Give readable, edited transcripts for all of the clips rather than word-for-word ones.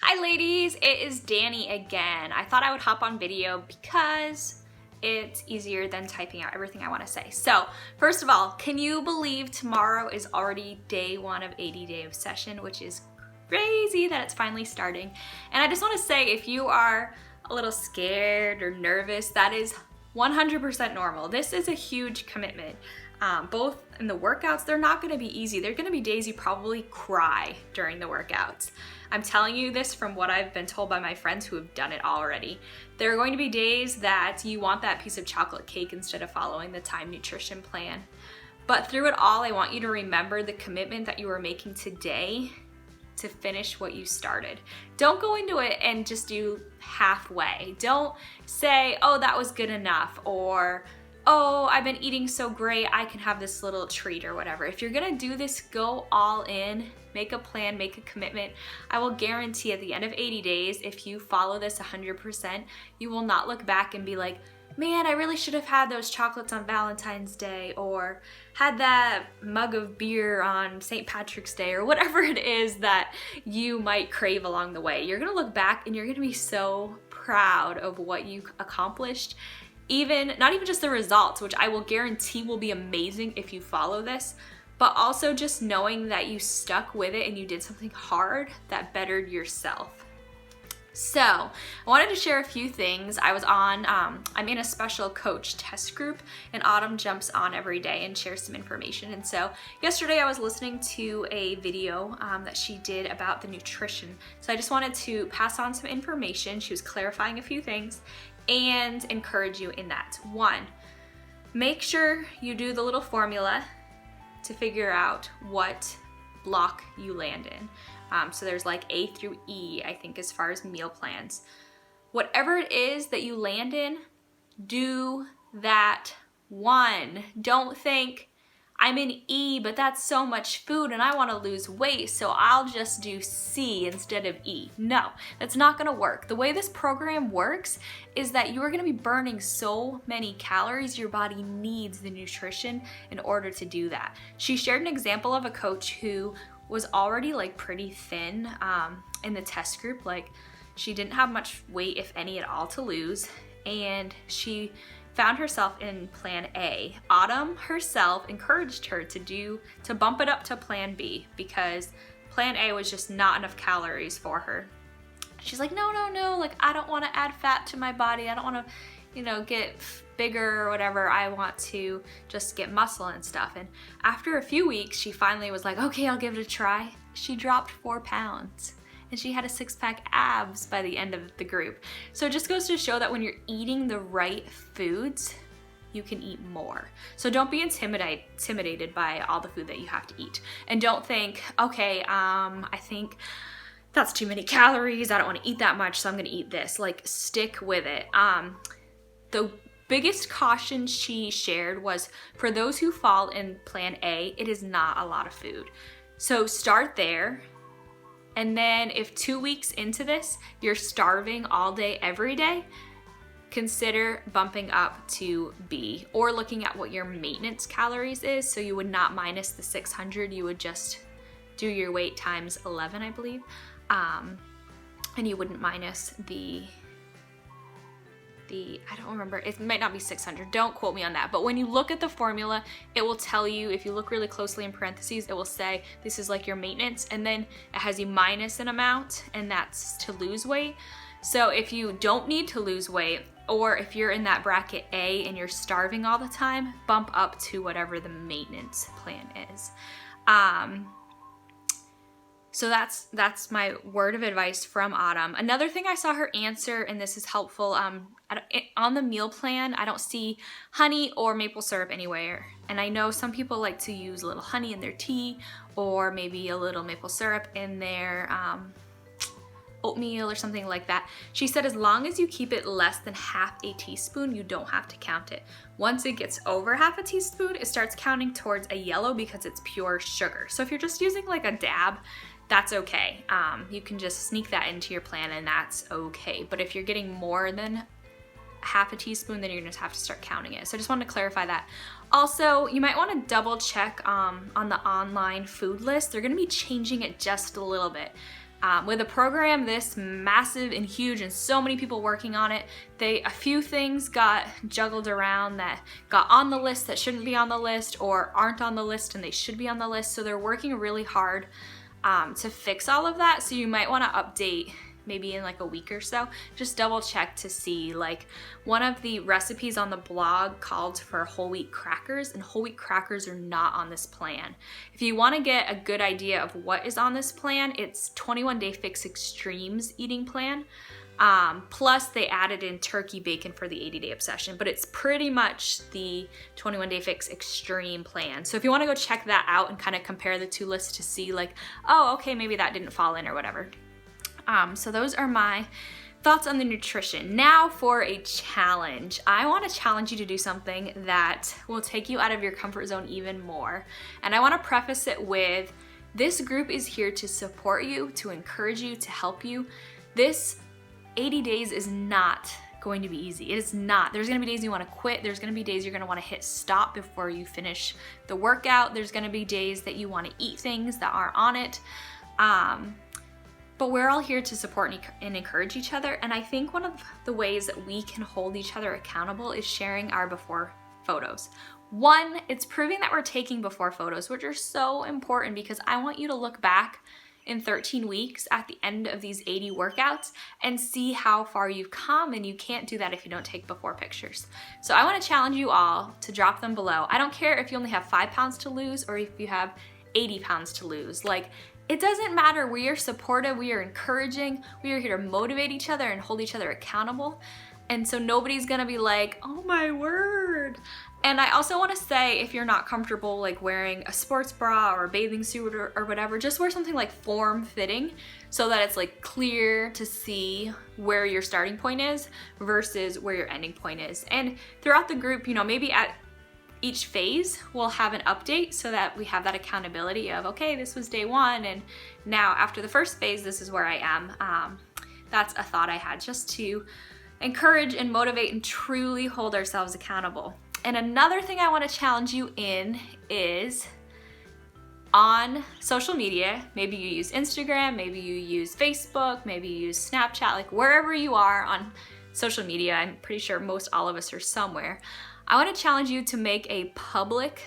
Hi ladies, it is Danny again. I thought I would hop on video because it's easier than typing out everything I want to say. So first of all, can you believe tomorrow is already day 1 of 80 Day Obsession, which is crazy that it's finally starting. And I just want to say, if you are a little scared or nervous, that is 100% normal. This is a huge commitment. Both in the workouts, they're not going to be easy. There are going to be days you probably cry during the workouts. I'm telling you this from what I've been told by my friends who have done it already. There are going to be days that you want that piece of chocolate cake instead of following the Time nutrition plan. But through it all, I want you to remember the commitment that you are making today to finish what you started. Don't go into it and just do halfway. Don't say, oh, that was good enough, or oh, I've been eating so great, I can have this little treat or whatever. If you're gonna do this, go all in, make a plan, make a commitment. I will guarantee at the end of 80 days, if you follow this 100%, you will not look back and be like, man, I really should have had those chocolates on Valentine's Day, or had that mug of beer on St. Patrick's Day, or whatever it is that you might crave along the way. You're gonna look back and you're gonna be so proud of what you accomplished. Not even just the results, which I will guarantee will be amazing if you follow this, but also just knowing that you stuck with it and you did something hard that bettered yourself. So I wanted to share a few things. I'm in a special coach test group, and Autumn jumps on every day and shares some information. And so yesterday I was listening to a video that she did about the nutrition. So I just wanted to pass on some information. She was clarifying a few things and encourage you in that. 1, make sure you do the little formula to figure out what block you land in. So there's like A through E, I think, as far as meal plans. Whatever it is that you land in, do that one. Don't think, I'm in E, but that's so much food and I want to lose weight, so I'll just do C instead of E. No, that's not going to work. The way this program works is that you are going to be burning so many calories, your body needs the nutrition in order to do that. She shared an example of a coach who was already like pretty thin in the test group. Like, she didn't have much weight, if any at all, to lose, and she found herself in plan A. Autumn herself encouraged her to bump it up to plan B because plan A was just not enough calories for her. She's like, no, like, I don't want to add fat to my body. I don't want to, get bigger or whatever. I want to just get muscle and stuff. And after a few weeks, she finally was like, okay, I'll give it a try. She dropped 4 pounds. And she had a 6-pack abs by the end of the group. So it just goes to show that when you're eating the right foods, you can eat more. So don't be intimidated by all the food that you have to eat. And don't think, okay, I think that's too many calories. I don't want to eat that much, so I'm gonna eat this. Like, stick with it. The biggest caution she shared was for those who fall in plan A, it is not a lot of food. So start there. And then if 2 weeks into this, you're starving all day, every day, consider bumping up to B, or looking at what your maintenance calories is. So you would not minus the 600, you would just do your weight times 11, I believe. And you wouldn't minus the I don't remember, it might not be 600, don't quote me on that, but when you look at the formula, it will tell you, if you look really closely in parentheses, it will say this is like your maintenance, and then it has you minus an amount, and that's to lose weight. So if you don't need to lose weight, or if you're in that bracket A and you're starving all the time, bump up to whatever the maintenance plan is. So that's my word of advice from Autumn. Another thing I saw her answer, and this is helpful, on the meal plan, I don't see honey or maple syrup anywhere. And I know some people like to use a little honey in their tea, or maybe a little maple syrup in their oatmeal or something like that. She said as long as you keep it less than half a teaspoon, you don't have to count it. Once it gets over half a teaspoon, it starts counting towards a yellow because it's pure sugar. So if you're just using like a dab, that's okay. You can just sneak that into your plan and that's okay. But if you're getting more than half a teaspoon, then you're gonna have to start counting it. So I just wanted to clarify that. Also, you might want to double check on the online food list. They're gonna be changing it just a little bit. With a program this massive and huge and so many people working on it, a few things got juggled around that got on the list that shouldn't be on the list, or aren't on the list and they should be on the list. So they're working really hard to fix all of that. So you might want to update maybe in like a week or so. Just double check to see, like, one of the recipes on the blog called for whole wheat crackers, and whole wheat crackers are not on this plan. If you want to get a good idea of what is on this plan, it's 21 Day Fix Extremes eating plan. Plus they added in turkey bacon for the 80 Day Obsession, but it's pretty much the 21 Day Fix Extreme plan. So if you want to go check that out and kind of compare the two lists to see, like, oh, okay, maybe that didn't fall in or whatever. So those are my thoughts on the nutrition. Now for a challenge. I want to challenge you to do something that will take you out of your comfort zone even more. And I want to preface it with, this group is here to support you, to encourage you, to help you. This 80 days is not going to be easy. It is not. There's going to be days you want to quit. There's going to be days you're going to want to hit stop before you finish the workout. There's going to be days that you want to eat things that aren't on it. But we're all here to support and encourage each other. And I think one of the ways that we can hold each other accountable is sharing our before photos. One, it's proving that we're taking before photos, which are so important, because I want you to look back in 13 weeks at the end of these 80 workouts and see how far you've come, and you can't do that if you don't take before pictures. So I want to challenge you all to drop them below. I don't care if you only have 5 pounds to lose or if you have 80 pounds to lose. Like, it doesn't matter. We are supportive, we are encouraging, we are here to motivate each other and hold each other accountable. And so nobody's gonna be like, oh my word. And I also wanna say, if you're not comfortable like wearing a sports bra or a bathing suit or whatever, just wear something like form-fitting so that it's like clear to see where your starting point is versus where your ending point is. And throughout the group, you know, maybe at each phase we'll have an update so that we have that accountability of, okay, this was day 1 and now after the first phase, this is where I am. That's a thought I had, just to encourage and motivate and truly hold ourselves accountable. And another thing I want to challenge you in is on social media. Maybe you use Instagram, maybe you use Facebook, maybe you use Snapchat, like wherever you are on social media. I'm pretty sure most all of us are somewhere. I want to challenge you to make a public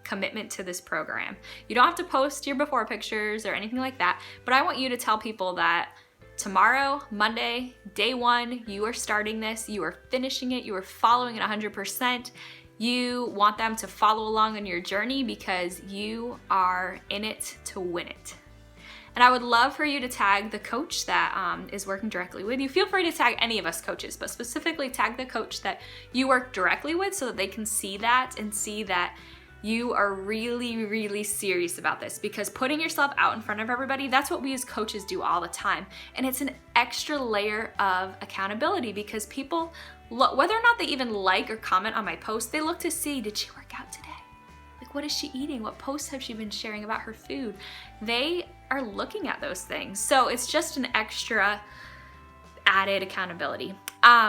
commitment to this program. You don't have to post your before pictures or anything like that, but I want you to tell people that tomorrow, Monday, day 1, you are starting this, you are finishing it, you are following it 100%. You want them to follow along on your journey because you are in it to win it. And I would love for you to tag the coach that is working directly with you. Feel free to tag any of us coaches, but specifically tag the coach that you work directly with so that they can see that and see that you are really, really serious about this. Because putting yourself out in front of everybody, that's what we as coaches do all the time. And it's an extra layer of accountability because people, whether or not they even like or comment on my post, they look to see, did she work out today? Like, what is she eating? What posts have she been sharing about her food? They are looking at those things. So it's just an extra added accountability.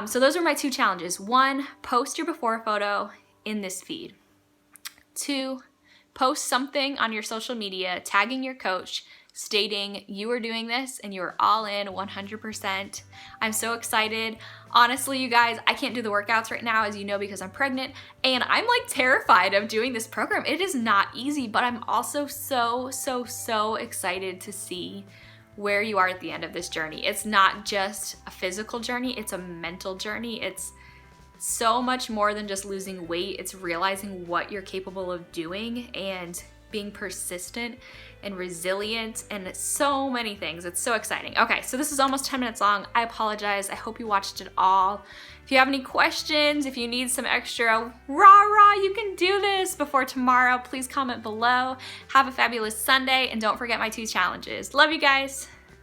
So those are my 2 challenges. 1, post your before photo in this feed. 2, post something on your social media tagging your coach stating you are doing this and you're all in 100%. I'm so excited. Honestly, you guys, I can't do the workouts right now, as you know, because I'm pregnant, and I'm like terrified of doing this program. It is not easy, but I'm also so excited to see where you are at the end of this journey. It's not just a physical journey, it's a mental journey. It's so much more than just losing weight. It's realizing what you're capable of doing and being persistent and resilient and so many things. It's so exciting. Okay, so this is almost 10 minutes long. I apologize. I hope you watched it all. If you have any questions, if you need some extra rah-rah, you can do this before tomorrow, please comment below. Have a fabulous Sunday, and don't forget my 2 challenges. Love you guys.